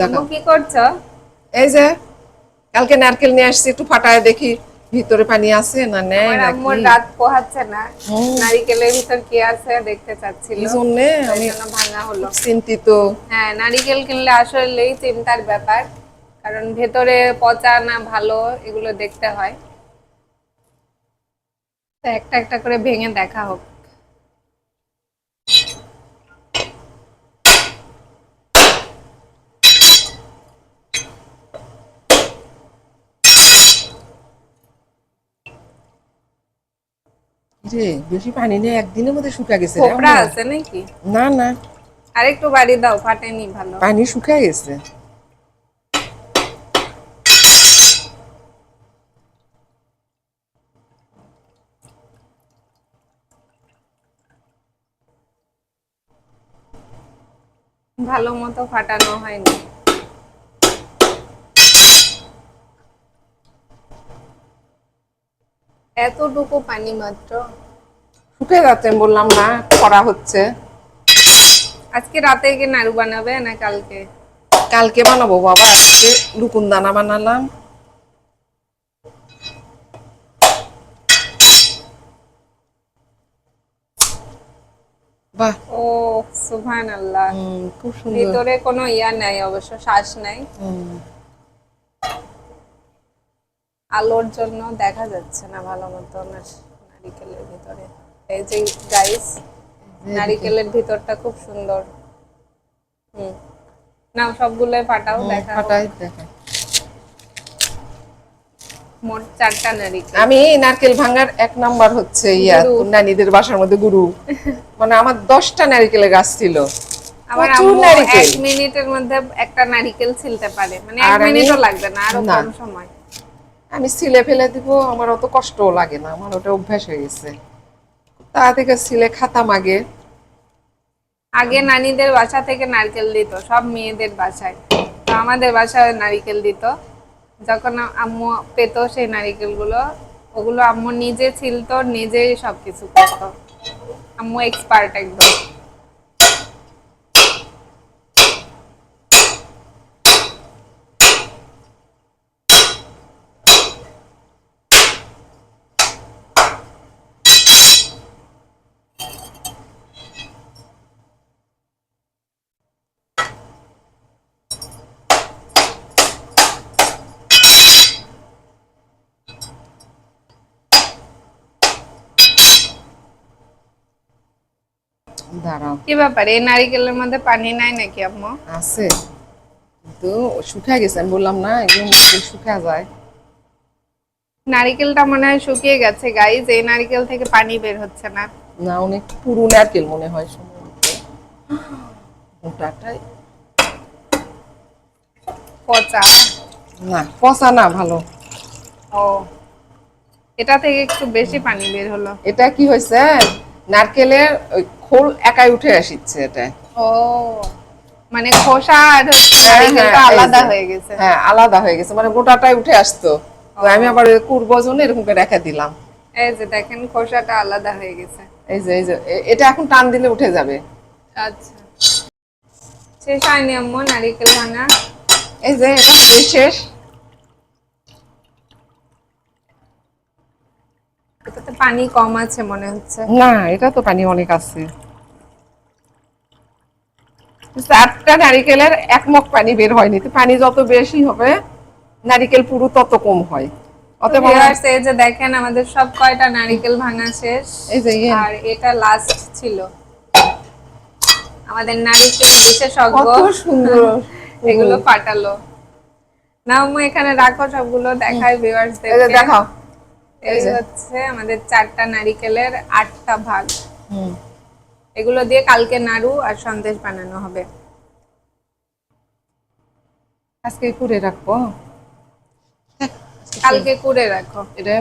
দেখো কি করছো? এই যে কালকে নারকেল নিয়ে আসছি, একটু ফাটায় দেখি ভিতরে পানি আছে না নেই আমার নাকি। আম্মুর রাত পোহাচ্ছে না, হুম, নারিকেলের ভিতর কি আছে দেখতে চাচ্ছিল, এই জন্যে তো এই আমি জন্য ভাঙা হলো। খুব চিন্তিত। হ্যাঁ, নারিকেল কিনলে আসলেই চিন্তার ব্যাপার, কারণ ভেতরে পচা না ভালো এগুলো দেখতে হয়। তো একটা একটা করে ভেঙে দেখা হোক। রে বেশি পানি নেই, একদিনের মধ্যে শুকা গেছে রে খোপড়া আম্মু। আছে নাকি? না না, আরেকটু বাড়ি দাও, ফাটেনি ভালো। পানি শুকায় গেছে। ভালো মতো ফাটানো হয়নি। এতটুকু পানি মাত্র। শুকিয়ে যাচ্ছে, আমি বললাম না করা হচ্ছে। আজকে রাতে কি নাড়ু বানাবে না কালকে? কালকে বানাবো বাবা, আজকে লুকুন দানা বানালাম। বাহ, ও সুবহানাল্লাহ। খুব সুন্দর। ভিতরে কোনো ইয়া নাই, অবশ্য শ্বাস নাই। হুম, আলোর জন্য দেখা যাচ্ছে না ভালো মতো নারিকেলের ভিতরে। এই যে গাইস, এদিকে নারিকেলের ভিতরটা খুব সুন্দর। হুম, নাও সবগুলোই ফাটাও, দেখা হোক। ফাটাই দেখা। মোট 4টা নারিকেল। আমি নারকেল ভাঙার এক নাম্বার হচ্ছে গুরু। তোর নানিদের বাসার মধ্যে গুরু। মানে আমার 10টা নারকেলের গাছ ছিল, আমার প্রচুর আম্মু নারকেল। 1 মিনিটের মধ্যে একটা নারিকেল ছিলতে পারে, মানে এক আর আমি মিনিটও লাগবে না, আরো না, কম সময়। আমি ছিলে ফেলে দিব, আমার অত কষ্টও লাগে না, আমার ওটা অভ্যাস হয়ে গেছে। তা থেকে ছিলে খাতাম আগে। আগে নানিদের বাসা থেকে নারকেল দিত সব মেয়েদের বাসায়, তো আমাদের বাসায় নারকেল দিত। যখন আম্মু পেত সেই নারকেল গুলো, ওগুলো আম্মু নিজে ছিলতো, নিজেই সবকিছু করতো। আম্মু এক্সপার্ট একদম। দাঁড়াও, কি ব্যাপার, এই নারকেলের মধ্যে পানি নাই নাকি আম্মু? আছে কিন্তু শুকায় গেছে, আমি বললাম না এগুলো মুশকিল শুকা যায়। নারকেলটা মনে হয় শুকিয়ে গেছে গাইজ, এই নারকেল থেকে পানি বের হচ্ছে না। না, অনেক পুরো নারকেল মনে হয় সম্ভবত। মোটাটাই পচা। না, পচা না, ভালো। ও, এটা থেকে একটু বেশি পানি বের হলো। এটা কি হয়েছে, নারকেলের ওই খোল একাই উঠে আসছে এটা। ও, মানে খোসা আর হচ্ছে হ্যাঁ হ্যাঁ, নারকেলটা এই আলাদা যে, হয়ে গেছে। হ্যাঁ আলাদা হয়ে গেছে, মানে গোটাটাই উঠে আসতো। তো ও, আমি আবার কুড়বো জন্য এরকম করে রেখে দিলাম। এই যে দেখেন খোসাটা আলাদা হয়ে গেছে। এই যে এটা এখন টান দিলে উঠে যাবে। আচ্ছা, শেষ হয়নি আম্মু নারকেল ভাঙা? এই যে এটা হলেই শেষ। এটাতে পানি কম আছে মনে হচ্ছে। না, এটা তো পানি অনেক আছে। 4টা নারিকেলের এক মগ পানি বের হয়নি, তো পানি যত বেশি হবে নারিকেল পুরো তত কম হয়। তো অতএব আমার ভিউয়ার্স, এই যে দেখেন আমাদের সব কয়টা নারকেল ভাঙা শেষ। এই যে আর এটা লাস্ট ছিল। আমাদের নারকেল বিশেষজ্ঞ কত সুন্দর পুরো। এগুলো ফাটালো। না আম্মু, এখানে রাখো, সবগুলো দেখাই এই যে ভিউয়ার্সদেরকে। দেখাও, এই এই যে হচ্ছে আমাদের 4টা নারিকেলের 8টা ভাগ। হুম, এগুলো দিয়ে কালকে নাড়ু আর সন্দেশ বানানো হবে। আজকে করে রাখবো। কালকে করে রাখো। এটা